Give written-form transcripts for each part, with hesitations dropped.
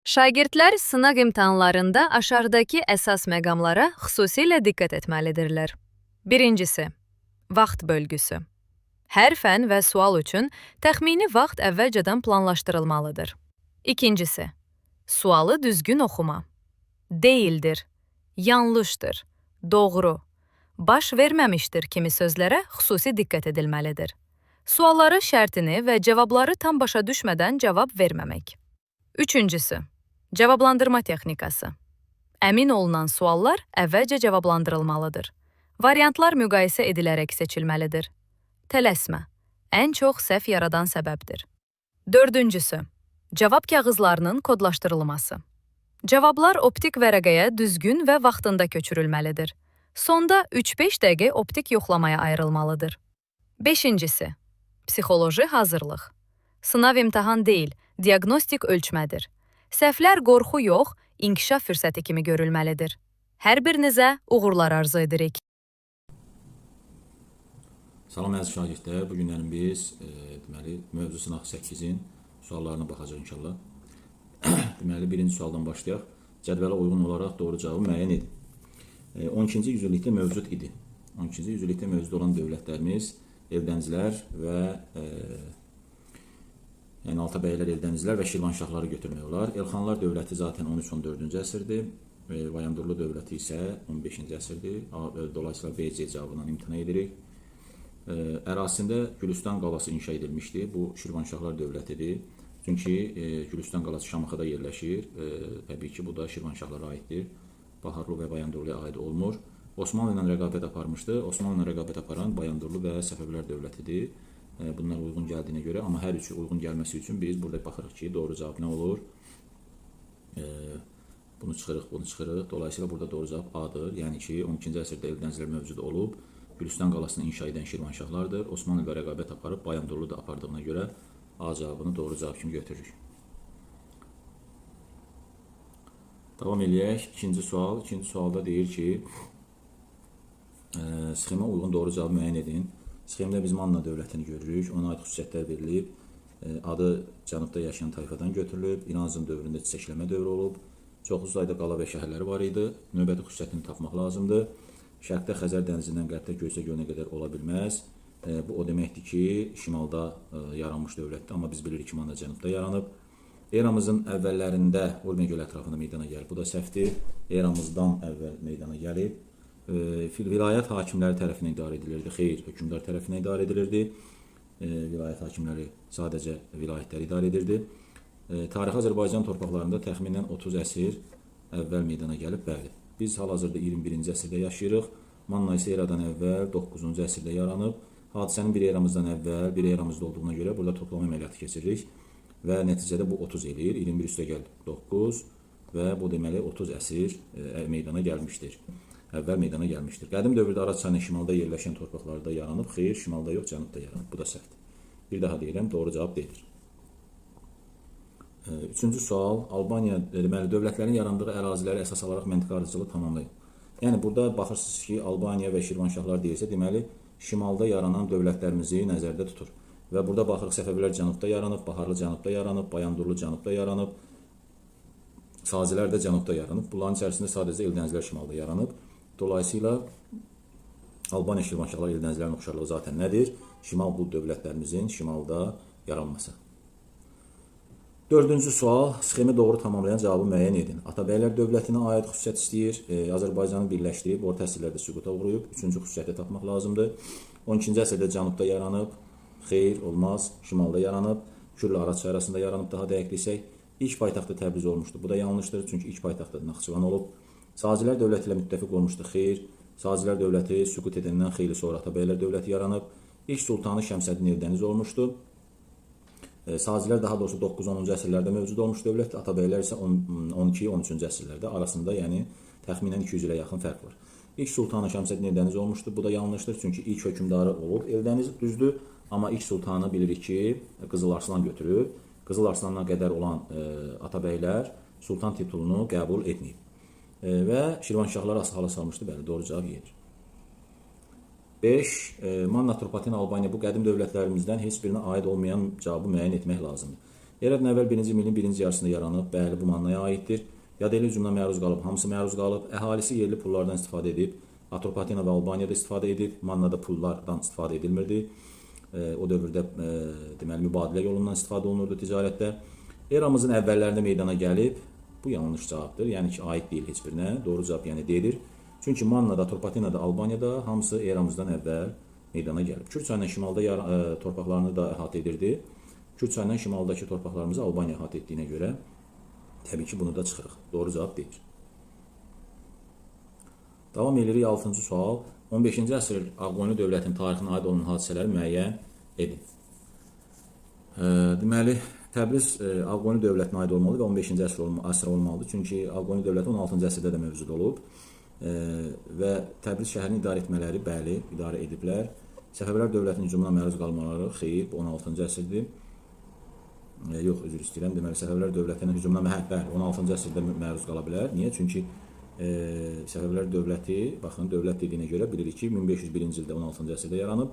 Şagirdlər sınaq imtahanlarında aşağıdakı əsas məqamlara xüsusilə diqqət etməlidirlər. Birincisi, vaxt bölgüsü. Hər fən və sual üçün təxmini vaxt əvvəlcədən planlaşdırılmalıdır. İkincisi, sualı düzgün oxuma. Deyildir, yanlışdır, doğru, baş verməmişdir kimi sözlərə xüsusi diqqət edilməlidir. Sualları şərtini və cavabları tam başa düşmədən cavab verməmək. Üçüncüsü, cavablandırma texnikası. Əmin olunan suallar əvvəlcə cavablandırılmalıdır. Variantlar müqayisə edilərək seçilməlidir. Tələsmə, ən çox səhv yaradan səbəbdir. Dördüncüsü, cavab kağızlarının kodlaşdırılması. Cavablar optik vərəqəyə düzgün və vaxtında köçürülməlidir. Sonda 3-5 dəqiqə optik yoxlamaya ayrılmalıdır. Beşincisi, psixoloji hazırlıq. Sınav imtahan deyil, diaqnostik ölçmədir. Səhvlər qorxu yox, inkişaf fürsəti kimi görülməlidir. Hər birinizə uğurlar arzu edirik. Salam əziz şagirdlər, bu günlərin biz mövzu sınaq 8-in suallarına baxacaq inşallah. Deməli, birinci sualdan başlayaq. Cədvələ uyğun olaraq doğru cavabı müəyyən edin. 12-ci yüzillikdə mövcud idi. 12-ci yüzillikdə mövcud olan dövlətlərimiz Eldənizlər və yəni Altabəylər, Eldənizlər və Şirvanşahları götürmək olar. Elxanlar dövləti zaten 13-14-cü əsrdir. Bayandurlu dövləti isə 15-ci əsrdir. Dolayısıyla BC cavabından imtina edirik. Ərazisində Gülüstan qalası inşa edilmişdir. Bu Şirvanşahlar dövlətidir. Çünki Gülüstan qalası Şamaxıda yerləşir. Təbii ki, bu da Şirvanşahlara aiddir. Baharlu və Bayandurluya aid olmur. Osmanlı ilə rəqabət aparmışdı. Osmanlı ilə rəqabət aparan Bayandurlu və Səfəvilər dövlətidir. Bunlar uyğun gəldiyinə görə, amma hər üçü uyğun gəlməsi üçün biz burada baxırıq ki, doğru cavab nə olur? Bunu çıxırıq, bunu çıxırıq. Dolayısıyla burada doğru cavab A-dır. Yəni ki, 12-ci əsrdə Eldənizlər mövcud olub, Gülüstan qalasını inşa edən Şirvanşahlardır. Osmanlı ilə rəqabət aparıb, Bayandurlu da apardığına görə A cavabını doğru cavab kimi götürürük. Davam eləyək. İkinci sual. İkinci sualda deyir ki, sxemə uyğun doğru cavabı müəyyən edin. Sxemdə biz Manna dövlətini görürük. Ona aid xüsusiyyətlər verilib. Adı cənubda yaşayan tayfadan götürülüb. İranzm dövründə çiçəkləmə dövrü olub. Çoxlu sayda qala və şəhərləri var idi. Növbəti xüsusiyyətini tapmaq lazımdır. Şərqdə Xəzər dənizindən qərbdə Göyçə gölünə qədər ola bilməz. Bu o deməkdir ki, şimalda yaranmış dövlətdir. Amma biz bilirik ki, Manna cənubda yaranıb. Eramızın əvvəllərində Urmiya gölü ətrafında meydana gəlib. Bu da səhvdir. Eramızdan əvvəl meydana gəlib. Vilayət hakimləri tərəfindən idarə edilirdi. Xeyr, hökmdar tərəfindən idarə edilirdi. Vilayət hakimləri sadəcə vilayətləri idarə edirdi. Tarixi Azərbaycan torpaqlarında təxminən 30 əsr əvvəl meydana gəlib. Bəli, biz hal-hazırda 21-ci əsrdə yaşayırıq. Manna isə eradan əvvəl 9-cu əsrdə yaranıb. Hadisənin bir eramızdan əvvəl, bir eramızda olduğuna görə burada toplama əməliyyatı keçiririk. Və nəticədə bu 30 eləyir. 21 üstə gəl 9 və bu deməli 30 əsr meydana gəlmişdir. Əvvəl meydana gəlmişdir. Qədim dövrdə Araz çayının şimalda yerləşən torpaqlarda yaranıb. Xeyr, şimalda yox, cənubda yaranıb. Bu da səhvdir. Bir daha deyirəm, doğru cavab deyilir. Üçüncü sual. Albaniya deməli dövlətlərin yarandığı əraziləri əsas alaraq məntiqə ardıcılığı tamamlayın. Yəni burada baxırsınız ki, Albaniya və Şirvanşahlar deyilsə, deməli şimalda yaranan dövlətlərimizi nəzərdə tutur. Və burada baxırıq Səfəvilər cənubda yaranıb, Baharlı cənubda yaranıb, Bayandurlu cənubda yaranıb, Sazilər də cənubda yaranıb. Bunların içərisində sadəcə Eldənizlər şimalda yaranıb. Dolayısıyla Albaniya Şirvanşahlar Eldənizlərin oxşarlığı zaten nədir? Şimal bu dövlətlərimizin şimalda yaranması. Dördüncü sual. Sxemi doğru tamamlayan cavabı müəyyən edin. Atabəylər dövlətinə aid xüsusiyyət istəyir. Azərbaycanı birləşdirib, orta əsrlərdə süquta uğrayıb. Üçüncü xüsusiyyəti tapmaq lazımdır. 12-ci əsrdə cənubda yaranıb. Xeyr, olmaz. Şimalda yaranıb. Kürlə Araz çayı arasında yaranıb, daha dəqiq desək. İlk paytaxtı Təbriz olmuşdur. Bu da yanlışdır, çünki ilk paytaxtı Naxçıvan olub. Sazilər dövləti ilə müttəfiq olmuşdu. Xeyr, Sazilər dövləti süqut edəndən xeyli sonra Atabəylər dövləti yaranıb. İlk sultanı Şəmsəddin Eldəniz olmuşdu. Sazilər daha doğrusu 9-10-cu əsrlərdə mövcud olmuş dövlət, Atabəylər isə 12-13-cü əsrlərdə arasında, yəni təxminən 200 ilə yaxın fərq var. İlk sultanı Şəmsəddin Eldəniz olmuşdu. Bu da yanlışdır, çünki ilk hökmdarı olub Eldəniz düzdür, amma ilk sultanı bilirik ki, Qızıl Arslan götürüb. Qızıl Arslandan qədər olan Atabəylər sultan titulunu qəbul etməyib. Və Şirvanşahları hala salmışdı, bəli, doğru cavab yedir. 5. Manna, Atropaten, Albaniya bu qədim dövlətlərimizdən heç birinə aid olmayan cavabı müəyyən etmək lazımdır. Eradan əvvəl 1-ci min ilin 1-ci yarısında yaranıb, bəli, bu Mannaya aiddir. Yadelli hücumuna məruz qalıb, hamısı məruz qalıb. Əhalisi yerli pullardan istifadə edib, Atropatena və Albaniyada istifadə edib, Mannada pullardan istifadə edilmirdi. O dövrdə deməli mübadilə yolundan istifadə olunurdu ticarətdə. Eramızın əvvəllərində meydana gəlib. Bu yanlış cavabdır. Yəni ki, aid deyil heç birinə. Doğru cavab yəni D-dir. Çünki Mannada, Atropatenada, Albaniyada hamısı eramızdan əvvəl meydana gəlib. Kür çayının şimalda torpaqlarını da əhatə edirdi. Kür çayının şimaldakı torpaqlarımızı Albaniya əhatə etdiyinə görə təbii ki, bunu da çıxırıq. Doğru cavab deyil. Davam edirik 6-cı sual. 15-ci əsr Ağqoyunlu dövlətinin tarixinə aid olan hadisələri müəyyən edin. Deməli, Təbriz Ağqoyunlu dövlətinə aid olmalı və 15-ci əsr olmalıdır. Çünki Ağqoyunlu dövləti 16-cı əsrdə də mövcud olub. Və Təbriz şəhərini idarə etmələri, bəli, idarə ediblər. Səfəvilər dövlətinin hücumuna məruz qalmaları, xeyr, bu 16-cı əsrdir. Yox, üzr istəyirəm. Deməli, Səfəvilər dövlətinin hücumuna, bəli, 16-cı əsrdə məruz qala bilər. Niyə? Çünki Səfəvilər dövləti, baxın, dövlət dediyinə görə bilirik ki, 1501-ci ildə 16-cı əsrdə yaranıb.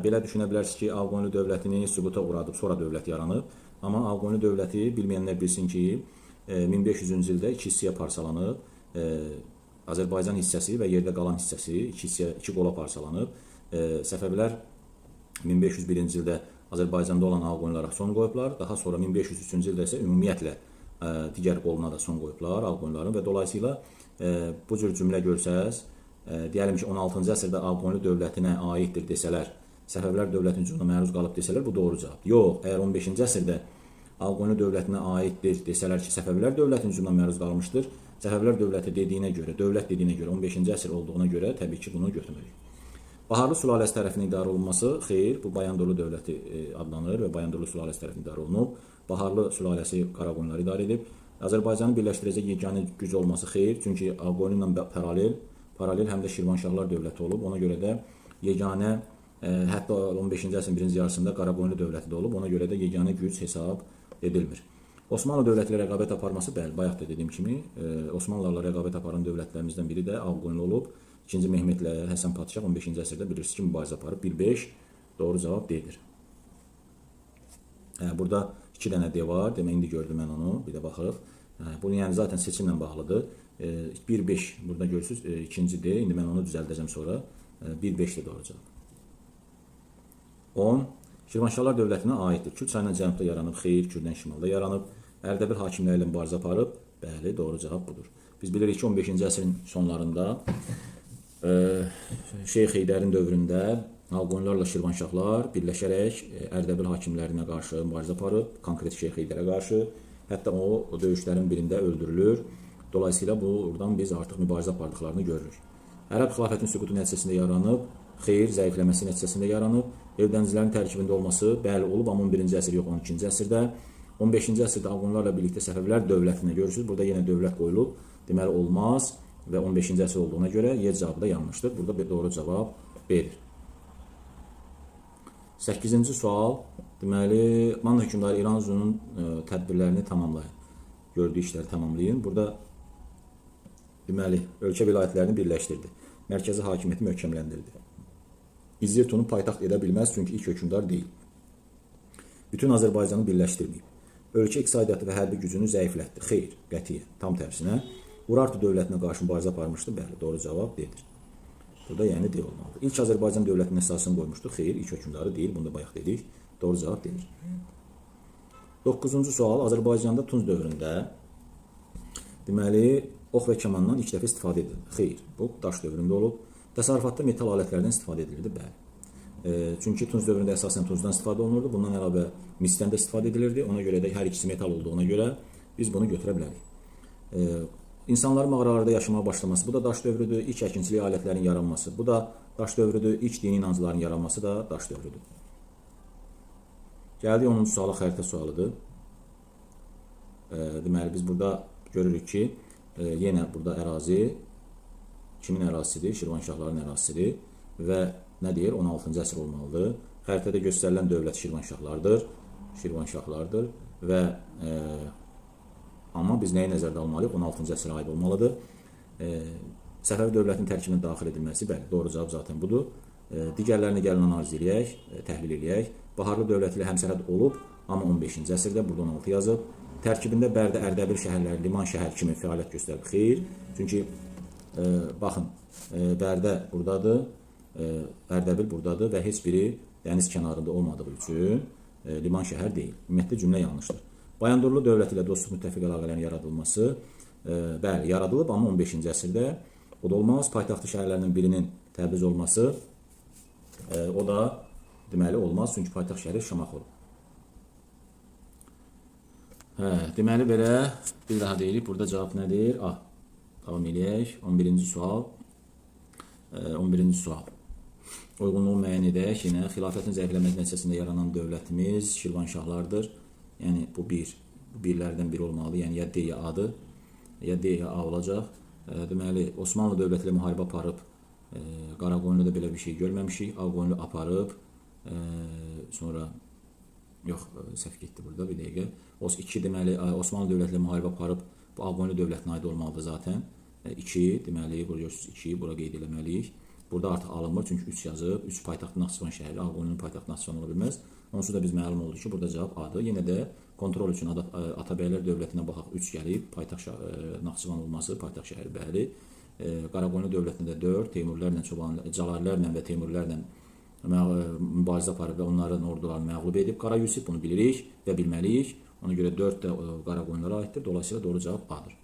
Belə düşünə bilərsiniz ki, Ağqoyunlu dövlətini süquta uğradıb, sonra dövlət yaranıb. Amma Ağqoyunlu dövləti bilməyənlər bilsin ki, 1500-cü ildə iki hissəyə parçalanıb. Azərbaycan hissəsi və yerdə qalan hissəsi iki qola parçalanıb. Səfəvilər 1501-ci ildə Azərbaycanda olan Ağqoyunlara son qoyublar. Daha sonra 1503-cü ildə isə ümumiyyətlə digər qoluna da son qoyublar Ağqoyunların və dolayısıyla bu cür cümlə görsəz, deyəlim ki, 16-cı əsrdə Ağqoyunlu dövlətinə aiddir desələr, Səfəvilər dövlətinin hücumuna məruz qalıb desələr, bu doğru cavab. Yox, əgər 15-ci əsrdə Ağqoyunlu dövlətinə aiddir desələr ki, Səfəvilər dövlətinin hücumuna məruz qalmışdır, Səfəvilər dövləti dediyinə görə, dövlət dediyinə görə 15-ci əsr olduğuna görə təbii ki, bunu götürməliyik. Baharlı sülaləsi tərəfindən idarə olunması, xeyr, bu Bayandurlu dövləti adlanır və Bayandurlu sülaləsi tərəfindən idarə olunub. Baharlı sülaləsi Qaraqoyunları idarə edib. Azərbaycanı birləşdirəcək yeganə güc olması xeyr, çünki Ağqoyunlu ilə paralel həm də Şirvanşahlar dövləti olub. Ona görə də yeganə, hətta 15-ci əsrin birinci yarısında Qaraqoyunlu dövləti də olub. Ona görə də yeganə güc hesab edilmir. Osmanlı dövləti ilə rəqabət aparması, bəli, bayaq da dediyim kimi, Osmanlılarla rəqabət aparan dövlətlərimizdən biri də Ağqoyunlu olub. 2-ci Mehmetlə Həsən Padşah 15-ci əsrdə bilirsiniz ki, mübarizə aparıb. 1-5 doğru cavab D-dir. Burada 2 dənə D var. Demək, indi gördüm mən onu. Bir də baxırıq. Bu yəni zaten seçimlə bağlıdır. 1-5 burada görürsünüz. İkinci D. İndi mən onu düzəldəcəm sonra. 1-5 də doğru cavab. 10. Şirvanşahlar dövlətinə aiddir. Kür çayından cənubda yaranıb, xeyr, Kürdən şimalda yaranıb. Ərdəbil hakimləri ilə mübarizə aparıb. Bəli, doğru cavab budur. Biz bilirik ki, 15-ci əsrin sonlarında Şeyx Heydərin dövründə Ağqoyunlarla Şirvanşahlar birləşərək Ərdəbil hakimlərinə qarşı mübarizə aparıb, konkret Şeyx Heydərə qarşı. Hətta o döyüşlərin birində öldürülür. Dolayısıyla buradan biz artıq mübarizə apardıqlarını görürük. Ərəb xilafətinin süqutu nəticəsində yaranıb, xeyr, zəifləməsi nəticəsində yaranıb. Eldənizlərin tərkibində olması, bəli, olub, amma 11-ci əsr yox, 12-ci əsrdə. 15-ci əsrdə Ağqoyunlarla birlikdə Səfəvilər dövlətinə görürsünüz. Burada yenə dövlət qoyulub, deməli olmaz və 15-ci əsr olduğuna görə Y cavabı da yanlışdır. Burada bir doğru cavab B-dir. 8-ci sual. Deməli, Manna hökmdarı İran hücumunun tədbirlərini tamamlayın. Gördüyü işləri tamamlayın. Burada deməli, ölkə vilayətlərini birləşdirdi. Mərkəzi hakimiyyəti möhkəmləndirdi. İzzət onu paytaxt edə bilməz, çünki ilk hökmdar deyil. Bütün Azərbaycanı birləşdirməyib. Ölkə iqtisadiyyatı və hərbi gücünü zəiflətdi. Xeyr, qətiyyən, tam tərsinə. Urartu dövlətinə qarşı mübarizə aparmışdı. Bəli, doğru cavab D-dir. Burada yəni D olmalıdır. İlk Azərbaycan dövlətinin əsasını qoymuşdu. Xeyr, ilk hökmdarı deyil. Bunu da bayaq dedik. Doğru cavab D-dir. 9-cu sual. Azərbaycanda Tunc dövründə deməli, ox və kamandan ilk dəfə istifadə edildi. Xeyr, bu daş dövründə olub. Təsərrüfatda metal alətlərdən istifadə edilirdi. Bəli. Çünki Tunc dövründə əsasən tuncdan istifadə olunurdu. Bundan əlavə misdən də istifadə edilirdi. Ona görə də hər ikisi metal olduğuna görə biz bunu götürə bilərik. İnsanların mağaralarda yaşamaya başlaması, bu da daş dövrüdür. İlk əkinçilik alətlərinin yaranması, bu da daş dövrüdür. İlk dini inancıların yaranması da daş dövrüdür. Gəldik 10-cu suala, xəritə sualıdır. Deməli, biz burada görürük ki, yenə burada ərazi kimin ərazisidir? Şirvanşahların ərazisidir və nə deyir? 16-cı əsr olmalıdır. Xəritədə göstərilən dövlət Şirvanşahlardır və amma biz nəyi nəzərdə almalıyıq? 16-cı əsrə aid olmalıdır. Səfəvi dövlətinin tərkibinə daxil edilməsi, bəli, doğru cavab zaten budur. Digərlərini gəlin analiz eləyək, təhlil eləyək. Baharlı dövləti ilə həmsərhəd olub, amma 15-ci əsrdə burada 16 yazıb. Tərkibində Bərdə, Ərdəbil şəhərləri, Liman şəhər kimi fəaliyyət göstərib. Xeyr, çünki baxın, Bərdə buradadır, Ərdəbil buradadır və heç biri dəniz kənarında olmadığı üçün liman şəhər deyil. Ümumiyyətlə cümlə yanlışdır. Bayandurlu dövləti ilə dostluq müttəfiq əlaqələrin yaradılması, bəli, yaradılıb, amma 15-ci əsrdə o da olmaz. Paytaxtlı şəhərlərinin birinin Təbriz olması, o da deməli olmaz, çünki paytaxt şəhəri Şamaxı olub. Deməli belə, bir daha deyirik, burada cavab nədir? Davam eləyək. 11-ci sual. 11-ci sual. Uyğunluğu müəyyən edək. Yenə xilafətin zəifləməsi nəticəsində yaranan dövlətimiz Şirvanşahlardır. Yəni bu birlərdən biri olmalı. Yəni ya D ya A-dır. Ya D ya A olacaq. Deməli Osmanlı dövləti ilə müharibə aparıb. Qaraqoyunluda belə bir şey görməmişik. Ağqoyunlu aparıb. Sonra yox, səhv getdi burada bir dəqiqə. Os 2 deməli Osmanlı dövləti ilə müharibə aparıb. Bu Ağqoyunlu dövlətinə aid olmalıdır zaten. 2 deməli bura görürsüz 2 bura qeyd etməliyik. Burada artıq alınmır çünki 3 yazıb. 3 paytaxtı Naxçıvan şəhəri, Ağqoyunlu'nun paytaxtı Naxçıvan ola bilməz. Onsuz da biz məlum oldu ki, burada cavab A-dır. Yenə də kontrol üçün Atabəylər dövlətinə baxaq 3 gəlib. Paytaxt Naxçıvan olması, paytaxt şəhəri bəli. Qaraqoyunlu dövlətində 4, Teymurlərlə, Cəlallərlə və Teymurlərlə mübarizə aparıb və onların ordularını məğlub edib. Qara Yusif bunu bilirik və bilməliyik. Ona görə 4 də Qaraqoyunlara aiddir. Dolayısıyla doğru cavab A-dır.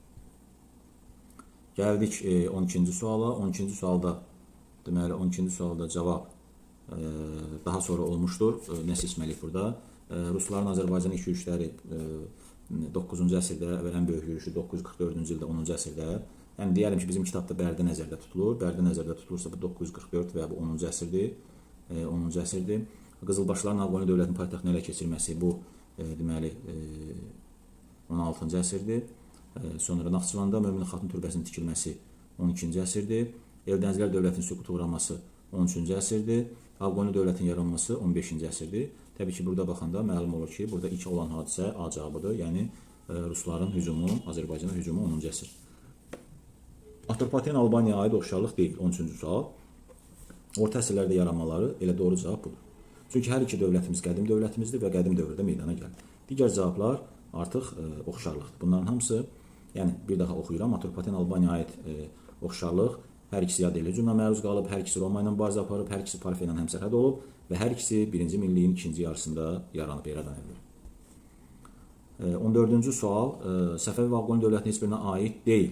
Gəldik 12-ci suala. 12-ci sualda deməli 12-ci sualda cavab daha sonra olmuşdur. Nə seçməliyik burada? Rusların Azərbaycan ilk yürüşləri 9-cu əsrdə və ən böyük yürüşü 944-cü ildə 10-cu əsrdə. Yəni deyəlim ki, bizim kitabda Bərdə nəzərdə tutulur. Bərdə nəzərdə tutulursa bu 944 və bu 10-cu əsrdir. 10-cu əsrdir. Qızılbaşların Ağqoyunlu dövlətinin paytaxtını ələ keçirməsi bu deməli 16-cı əsrdir. Sonra Naxçıvanda Mömin Xatun türbəsinin tikilməsi 12-ci əsrdir. Eldənizlər dövlətinin süquta uğraması 13-cü əsrdir. Ağqoyunlu dövlətin yaranması 15-ci əsrdir. Təbii ki, burada baxanda məlum olur ki, burada ilk olan hadisə A cavabıdır. Yəni Rusların hücumu, Azərbaycana hücumu 10-cu əsr. Atropaten Albaniyaya aid oxşarlıq deyil. 13-cü sual. Orta əsrlərdə yaranmaları elə doğru cavab budur. Çünki hər iki dövlətimiz qədim dövlətimizdir və qədim dövrdə meydana gəlir. Digər cavablar artıq oxşarlıqdır. Bunların hamısı, yəni bir daha oxuyuram, Atropaten Albaniyaya aid oxşarlıq hər ikisi yad elli hücumuna məruz qalıb, hər ikisi Roma ilə mübarizə aparıb, hər ikisi Parfiya ilə həmsərhəd olub və hər ikisi 1-ci minilliyin ikinci yarısında yaranıb yaradan edilir. 14-cü sual. Səfəvi və Ağqoyunlu dövlətinə heç birinə aid deyil.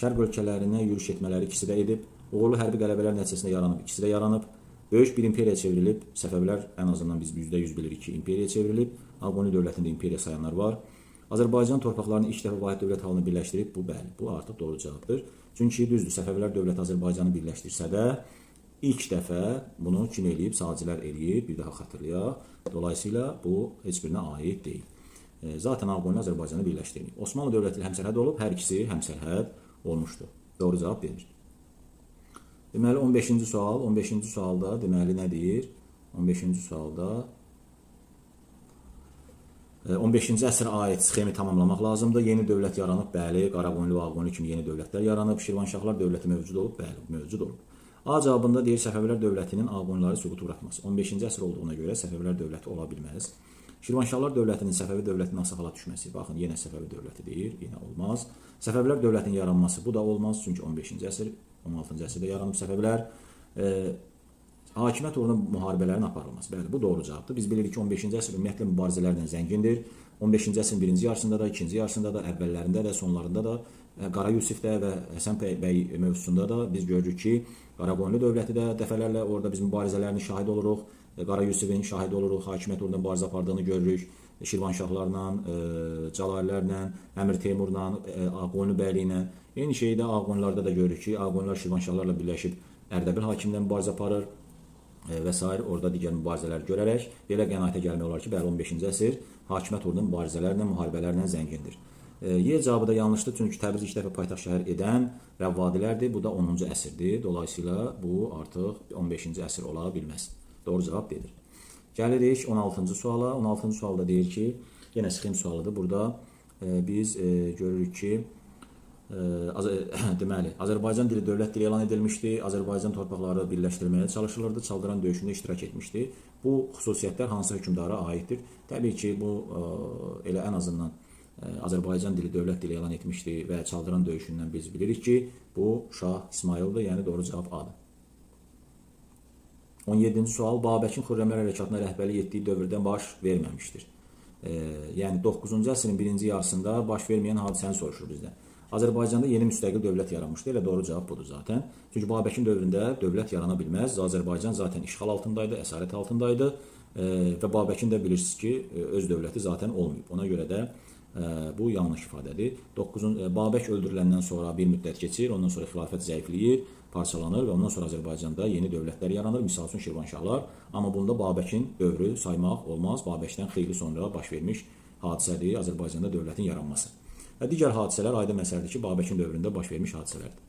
Şərq ölkələrinə yürüş etmələri ikisi də edib, uğurlu hərbi qələbələr nəticəsində yaranıb, ikisi də yaranıb. Böyük bir imperiya çevrilib, Səfəvilər ən azından biz %100 bilirik ki, imperiya çevrilib, Ağqoyunlu dövlətində imperiya sayanlar var. Azərbaycan torpaqlarını ilk dəfə vahid dövlət halına birləşdirib, bu bəli, bu artıq doğru cavabdır. Çünki düzdür, Səfəvilər dövləti Azərbaycanı birləşdirsə də, ilk dəfə bunu kim eləyib, sağcılar eləyib, bir daha xatırlayaq. Dolayısıyla bu heç birinə aid deyil. Zaten Ağqoyunlu Azərbaycanı birləşdirməyib. Osmanlı dövləti ilə həmsərhəd olub, hər ikisi həmsərhəd olmuşdur. Doğru cavab verir. Deməli 15-ci sual, 15-ci sualda deməli nə deyir? 15-ci sualda 15-ci əsrə aid sxemi tamamlamaq lazımdır. Yeni dövlət yaranıb, bəli, Qaraqoyunlu və Ağqoyunlu kimi yeni dövlətlər yaranıb. Şirvanşahlar dövləti mövcud olub, bəli, mövcud olub. A cavabında deyir Səfəvilər dövlətinin Ağqoyunluları süquta uğratması. 15-ci əsr olduğuna görə Səfəvilər dövləti ola bilməz. Şirvanşahlar dövlətinin Səfəvi dövlətindən saxala düşməsi, baxın, yenə Səfəvi dövləti deyir, yenə olmaz. Səfəvilər dövlətinin yaranması, bu da olmaz, çünki 15-ci əsr, 16-cı əsrdə yaranıb Səfəvilər. Hakimiyyət uğruna müharibələrin aparılması. Bəli, bu doğru cavabdır. Biz bilirik ki, 15-ci əsr ümumiyyətlə mübarizələrlə zəngindir. 15-ci əsrin birinci yarısında da, ikinci yarısında da, əvvəllərində də, sonlarında da, Qara Yusifdə və Həsən bəy mövzusunda da biz görürük ki, Qaraqoyunlu dövləti də dəfələrlə orada biz mübarizələrini şahid oluruq. Qara Yusifin şahid oluruq, hakimiyyət uğruna mübarizə apardığını görürük. Şirvanşahlarla, Cəlallərlə, Əmir Teymurla, Ağqoyunlu bəyliyi ilə. Eyni şeyi də Ağqoyunlularda da görürük ki, Ağqoyunlular Şirvanşahlarla birləşib Ərdəbil hakimindən mübarizə aparır və s. orada digər mübarizələr görərək belə qənaətə gəlmək olar ki, bəli 15-ci əsr hakimiyyət uğruna mübarizələrlə, müharibələrlə zəngindir. Y cavabı da yanlışdır, çünki Təbriz ilk dəfə paytaxt şəhər edən Rəvvadilərdir. Bu da 10-cu əsrdir. Dolayısıyla bu artıq 15-ci əsr ola bilməz. Doğru cavab deyilir. Gəlirik 16-cı suala. 16-cı sualda deyir ki, yenə sxem sualıdır. Burada biz görürük ki, deməli, Azərbaycan dili dövlət dili elan edilmişdi. Azərbaycan torpaqları birləşdirməyə çalışılırdı. Çaldıran döyüşündə iştirak etmişdi. Bu xüsusiyyətlər hansı hökmdara aiddir? Təbii ki, bu elə ən azından Azərbaycan dili dövlət dili elan etmişdi və Çaldıran döyüşündən biz bilirik ki, bu Şah İsmayıldır, yəni doğru cavab A'dır. 17-ci sual, Babəkin Xürrəmlər hərəkatına rəhbərlik etdiyi dövrdə baş verməmişdir. Yəni 9-cu əsrin birinci yarısında baş verməyən hadisəni soruşur bizdən. Azərbaycanda yeni müstəqil dövlət yaranmışdı. Elə doğru cavab budur zaten. Çünki Babəkin dövründə dövlət yarana bilməz. Azərbaycan zaten işğal altındaydı, əsarət altındaydı və Babəkin də bilirsiniz ki, öz dövləti zaten olmayıb. Ona görə də bu yanlış ifadədir. Babək öldürüləndən sonra bir müddət keçir, ondan sonra xilafət zəifləyir, parçalanır və ondan sonra Azərbaycanda yeni dövlətlər yaranır, misal üçün Şirvanşahlar. Amma bunda Babəkin dövrü saymaq olmaz. Babəkdən xeyli sonra baş vermiş hadisədir Azərbaycanda dövlətin yaranması. Və digər hadisələr aydın məsələdir ki, Babəkin dövründə baş vermiş hadisələrdir.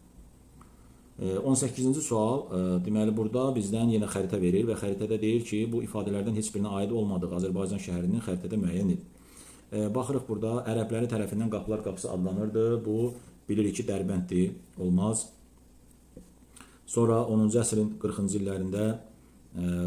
18-ci sual, deməli burada bizdən yenə xəritə verir və xəritədə deyir ki, bu ifadələrdən heç birinə aid olmadığı Azərbaycan şəhərinin xəritədə müəyyən edilir. Baxırıq burada ərəbləri tərəfindən Qapılar qapısı adlanırdı. Bu bilirik ki, Dərbənddir, olmaz. Sonra 10-cu əsrin 40-cı illərində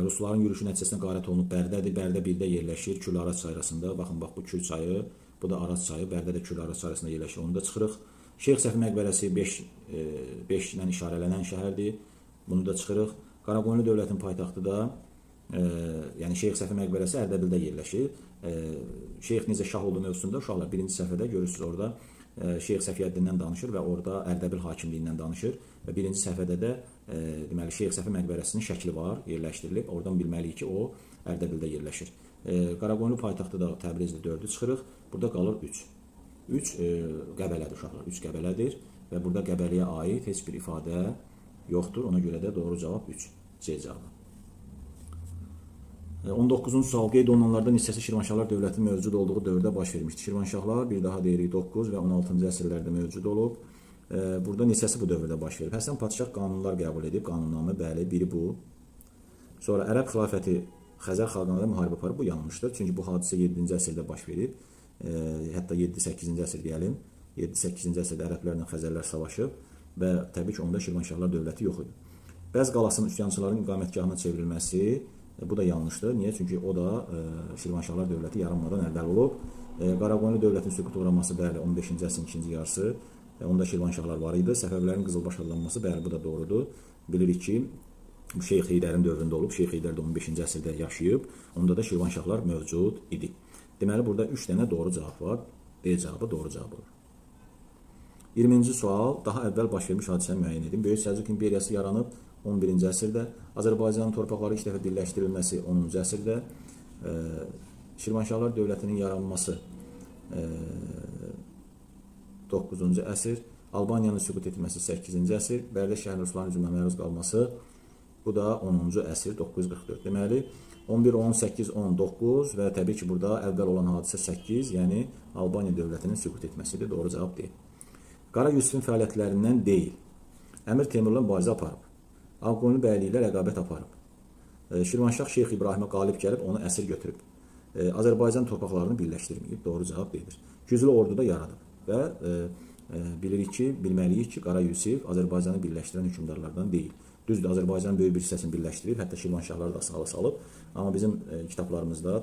Rusların yürüyüşü nəticəsində qarət olunub Bərdədir. Bərdə 1-də yerləşir, Kül-Araz çayırasında. Baxın, bax bu Kül çayı, bu da Araz çayı. Bərdə də Kül-Araz çayırasında yerləşir. Onu da çıxırıq. Şeyx Səfi məqbərəsi 5 ilə işarələnən şəhərdir. Bunu da çıxırıq. Qaraqoyunlu dövlətin paytaxtı da, yəni Şeyx Səfi məqbərəsi Ərdəbildə yerləşir. Şeyx necə şah olduğu mövzusunda uşaqlar birinci səhifədə görürsünüz orada Şeyx Səfiyyəddindən danışır və orada Ərdəbil hakimliyindən danışır və birinci səhifədə də deməli Şeyx Səfi məqbərəsinin şəkli var, yerləşdirilib. Oradan bilməliyik ki, o Ərdəbildə yerləşir. Qaraqoyunlu paytaxtı da Təbrizdə 4-ü çıxırıq. Burada qalır 3. 3 Qəbələdir uşaqlar. 3 Qəbələdir və burada Qəbəliyə aid heç bir ifadə yoxdur. Ona görə də doğru cavab 3. C cavabı. 19-cu sual, qeyd olunanlardan hissəsi Şirvanşahlar dövlətinin mövcud olduğu dövrdə baş vermişdir. Şirvanşahlar bir daha deyirik 9 və 16-cı əsrlərdə mövcud olub. Burada hissəsi bu dövrdə baş verib. Həsən Padşah qanunlar qəbul edib, qanunnamə, bəli, biri bu. Sonra Ərəb xilafəti Xəzər xalqına da müharibə aparıb, bu yanlışdır. Çünki bu hadisə 7-ci əsrdə baş verib. Hətta 7-8-ci əsr deyəlim. 7-8-ci əsrdə ərəblərlə Xəzərlər savaşıb və təbii ki, onda Şirvanşahlar dövləti yox idi. Bəz qalasının üsyançıların iqamətgahına çevrilməsi, bu da yanlışdır. Niyə? Çünki o da Şirvanşahlar dövləti yaranmadan əvvəl olub. Qaraqoyunlu dövlətin süquta uğraması, bəli, 15-ci əsrin ikinci yarısı. Onda Şirvanşahlar var idi. Səfəvlərin qızılbaş adlanması, bəli, bu da doğrudur. Bilirik ki, bu Şeyx Heydərin dövründə olub. Şeyx Heydər də 15-ci əsrdə yaşayıb. Onda da Şirvanşahlar mövcud idi. Deməli, burada 3 dənə doğru cavab var. D cavabı doğru cavab olur. 20-ci sual, daha əvvəl baş vermiş hadisəni müəyyən edin. Böyük Səlcuq imperiyası yaranıb 11-ci əsrdə, Azərbaycanın torpaqları ilk dəfə birləşdirilməsi 10-cu əsrdə, Şirvanşahlar dövlətinin yaranması 9-cu əsr, Albaniyanın süqut etməsi 8-ci əsr, Bərdə şəhərinin Rusların hücumuna məruz qalması, bu da 10-cu əsr, 944. Deməli, 11, 18, 19 və təbii ki, burada əvvəl olan hadisə 8, yəni Albaniya dövlətinin süqut etməsidir. Doğru cavab deyil. Qara Yusifin fəaliyyətlərindən deyil. Əmir Teymurla mübarizə aparıb. Ağqoyunlu bəyliyi ilə rəqabət aparıb. Şirvanşah Şeyx İbrahimə qalib gəlib, onu əsir götürüb. Azərbaycan torpaqlarını birləşdirməyib. Doğru cavab deyilir. Güclü ordu da yaradıb və bilirik ki, bilməliyik ki, Qara Yusif Azərbaycanı birləşdirən hökmdarlardan deyil. Düzdür, Azərbaycanın böyük bir hissəsini birləşdirib, hətta Şirvanşahları da sağla salıb. Amma bizim kitablarımızda,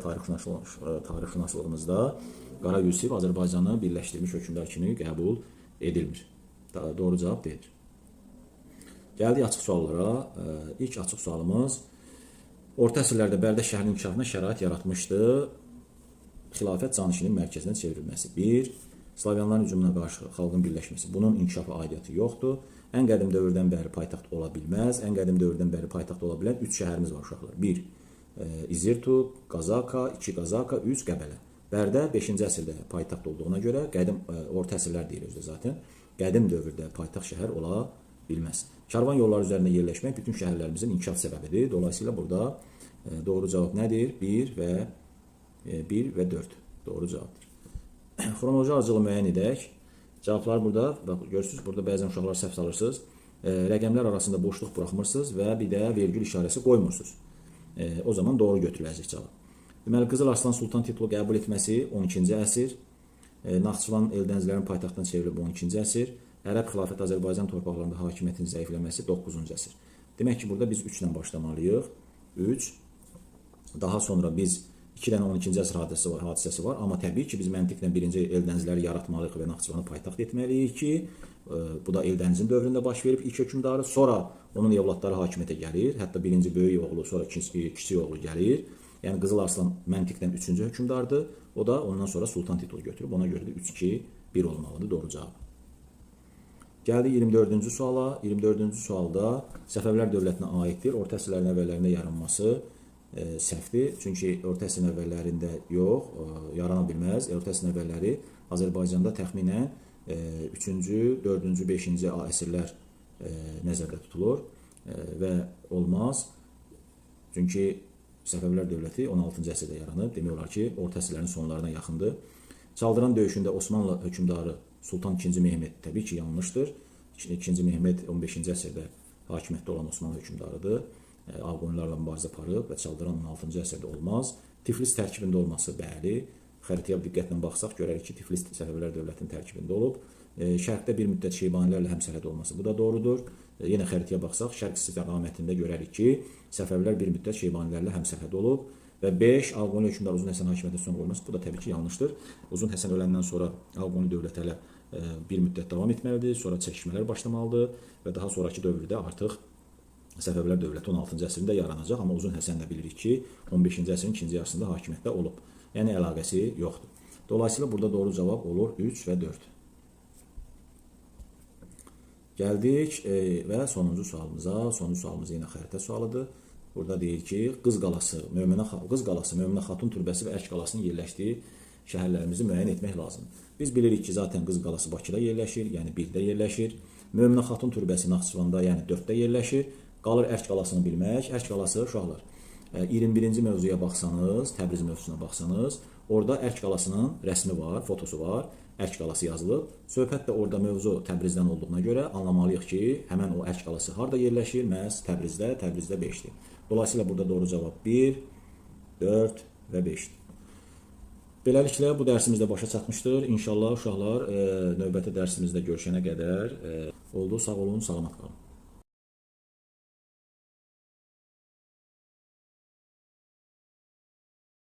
tarixşünaslığımızda Qara Yusif Azərbaycanı birləşdirmiş hökmdar kimi qəbul edilmir. Doğru cavab deyilir. Gəldik açıq suallara. İlk açıq sualımız, orta əsrlərdə Bərdə şəhərinin inkişafına şərait yaratmışdı. Xilafət canişinin mərkəzinə çevrilməsi. 1. Slavyanların hücumuna qarşı xalqın birləşməsi. Bunun inkişafa aidiyyəti yoxdur. Ən qədim dövrdən bəri paytaxt ola bilməz. Ən qədim dövrdən bəri paytaxt ola bilən 3 şəhərimiz var uşaqlar. 1. İzirtu, Qazaka, 2. Qazaka, 3. Qəbələ. Bərdə 5-ci əsrdə paytaxt olduğuna görə, qədim orta əsrlər deyir özü zaten, qədim dövrdə paytaxt şəhər ola bilməz. Karvan yolları üzərində yerləşmək bütün şəhərlərimizin inkişaf səbəbidir. Dolayısıyla burada doğru cavab nədir? 1 və 4 doğru cavabdır. Xronoloji ardıcılığı müəyyən edək. Cavablar burada, bax, görürsünüz, burada bəzən uşaqlar səhv salırsınız. Rəqəmlər arasında boşluq buraxmırsınız və bir də vergül işarəsi qoymursunuz. O zaman doğru götürüləcək cavab. Deməli, Qızıl Arslan Sultan titulu qəbul etməsi 12-ci əsr. Naxçıvan Eldənizlərin paytaxtına çevrilib 12-ci əsr. Ərəb xilafəti Azərbaycan torpaqlarında hakimiyyətin zəifləməsi 9-cu əsr. Demək ki, burada biz 3 ilə başlamalıyıq. 3. Daha sonra biz 2 dənə 12-ci əsr hadisəsi var. Amma təbii ki, biz məntiqlə birinci Eldənizləri yaratmalıyıq və Naxçıvanı paytaxt etməliyik ki, bu da Eldənizin dövründə baş verib ilk hökmdarı. Sonra onun evlatları hakimiyyətə gəlir. Hətta birinci böyük oğlu, sonra kiçik oğlu gəlir. Yəni Qızıl Arslan məntiqdən 3-cü hökmdardır. O da ondan sonra sultan titulu götürüb. Ona görə də 3-2-1 olmalıdır doğru cavab. Gəldi 24-cü suala. 24-cü sualda Səfəvilər dövlətinə aiddir. Orta əsrlərin əvvəllərində yaranması səhvdir. Çünki orta əsrin əvvəllərində yox, yarana bilməz. Orta əsrin əvvəlləri Azərbaycanda təxminən 3-cü, 4-cü, 5-ci əsrlər nəzərdə tutulur və olmaz. Çünki Səfəvilər dövləti 16-cı əsrdə yaranıb. Demək olar ki, orta əsrlərin sonlarına yaxındır. Çaldıran döyüşündə Osmanlı hökmdarı Sultan II. Mehmet təbii ki, yanlışdır. II. Mehmet 15-ci əsrdə hakimiyyətdə olan Osmanlı hökmdarıdır. Ağqoyunlarla mübarizə aparıb və Çaldıran 16-cı əsrdə olmaz. Tiflis tərkibində olması bəli. Xəritəyə diqqətlə baxsaq görərik ki, Tiflis Səfəvilər dövlətinin tərkibində olub. Şərqdə bir müddət Şeybanilərlə həmsərhəd olması bu da doğrudur. Yenə xəritəyə baxsaq şərq istiqamətində görərik ki, Səfəvilər bir müddət Şeybanilərlə həmsərhəd olub və 5 Ağqoyunlu hökmdar Uzun Həsən hakimiyyətə son qoyması bu da təbii ki, yanlışdır. Uzun Həsən öləndən sonra Ağqoyunlu dövləti hələ bir müddət davam etməlidir, sonra çəkişmələr başlamalıdır və daha sonraki dövrdə artıq Səfəvilər dövləti 16-cı əsrində yaranacaq, amma Uzun Həsən də bilirik ki, 15-ci əsrin ikinci yarısında hakimiyyətdə olub. Yəni əlaqəsi yoxdur. Dolayısıyla burada doğru cavab olur 3 və 4. Gəldik və sonuncu sualımıza. Sonuncu sualımız yenə xəritə sualıdır. Burada deyir ki, Qız qalası, Möminə Xatun türbəsi və Ərk qalasının yerləşdiyi şəhərlərimizi müəyyən etmək lazımdır. Biz bilirik ki, zaten Qız qalası Bakıda yerləşir, yəni 1-də yerləşir. Möminə Xatun türbəsi Naxçıvanda, yəni 4-də yerləşir. Qalır Ərk qalasını bilmək. Ərk qalası uşaqlar. 21-ci mövzuya baxsanız, Təbriz mövzusuna baxsanız, orada Ərk qalasının rəsmi var, fotosu var. Ərk qalası yazılıb. Söhbət də orada mövzu Təbrizdən olduğuna görə anlamalıyıq ki, həmən o Ərk qalası harda yerləşir? Məhz Təbrizdə, Təbrizdə 5-dir. Dolayısıyla burada doğru cavab 1, 4 və 5-dir. Beləliklə bu dərsimiz də başa çatmışdır. İnşallah uşaqlar növbəti dərsimizdə görüşənə qədər oldu. Sağ olun, salamat qalın.